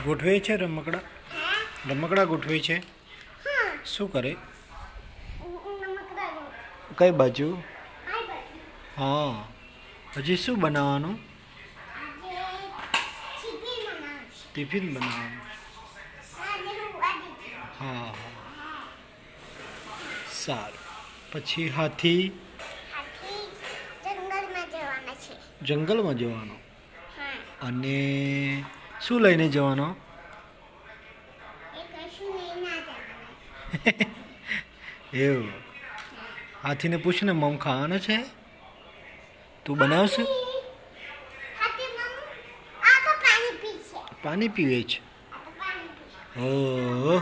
ગોઠવે છે રમકડા. રમકડા ગોઠવે છે. શું કરે? કઈ બાજુ? હા. હજી શું બનાવવાનું? ટિફિન બનાવવાનું. હા હા. સારું. પછી હાથી જંગલમાં જવાનો. અને શું લઈને જવાનો? એવું. હાથીને પૂછ ને, મમ ખાવાનો છે? તું બનાવશે? પાણી પીવે છે. ઓહ,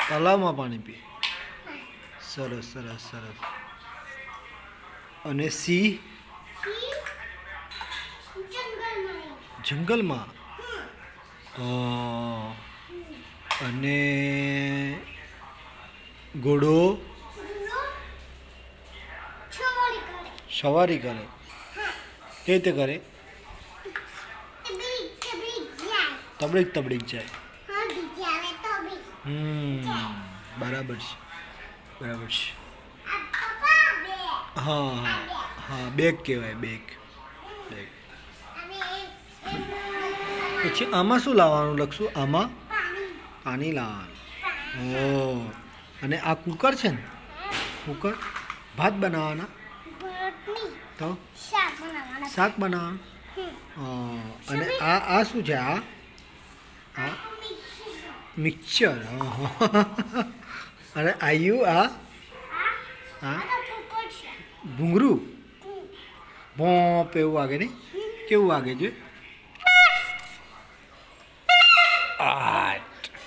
તલાવમાં પાણી પીએ. સરસ સરસ સરસ. અને સિંહ જંગલમાં. અને ઘોડો સવારી કરે. કઈ રીતે કરે? તબડીક તબડીક જાય. બરાબર છે, બરાબર છે. હા હા હા, બેગ કહેવાય, બેગ. બેગ. પછી આમાં શું લાવવાનું લખશું? આમાં પાણી લાવવાનું. ઓ, અને આ કુકર છે ને? કુકર ભાત બનાવવાના. તો શાક બનાવવાનું. અને આ શું છે? આ મિક્સર. અને આ ભૂંગરું. ભોંપ એવું વાગે ને? કેવું વાગે છે?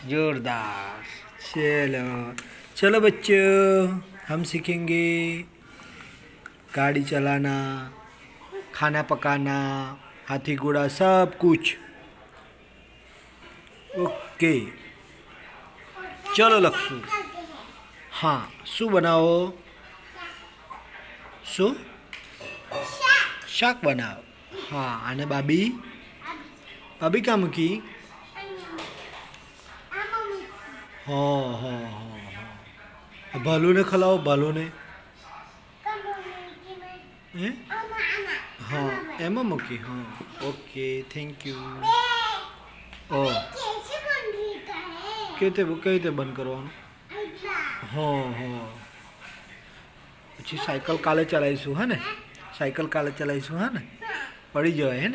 जोरदार. चलो चलो बच्चों, हम सीखेंगे गाड़ी चलाना, खाना पकाना, हाथी घोड़ा सब कुछ. ओके, चलो लक्ष्य. हाँ, શું બનાવો? શું? શાક બનાવો. હા. અને બાબી? બાબી ક્યાં મૂકી? હા હા હા. ભાલુને ખલાવો, ભાલુને. હે? હા, એમાં મૂકી. હા, ઓકે, થેન્ક યુ. કઈ રીતે બંધ કરવાનું? હા હા. પછી સાયકલ કાલે ચલાવીશું, હે ને? સાયકલ કાલે ચલાવીશું, હે ને? પડી જવાય, હે ને?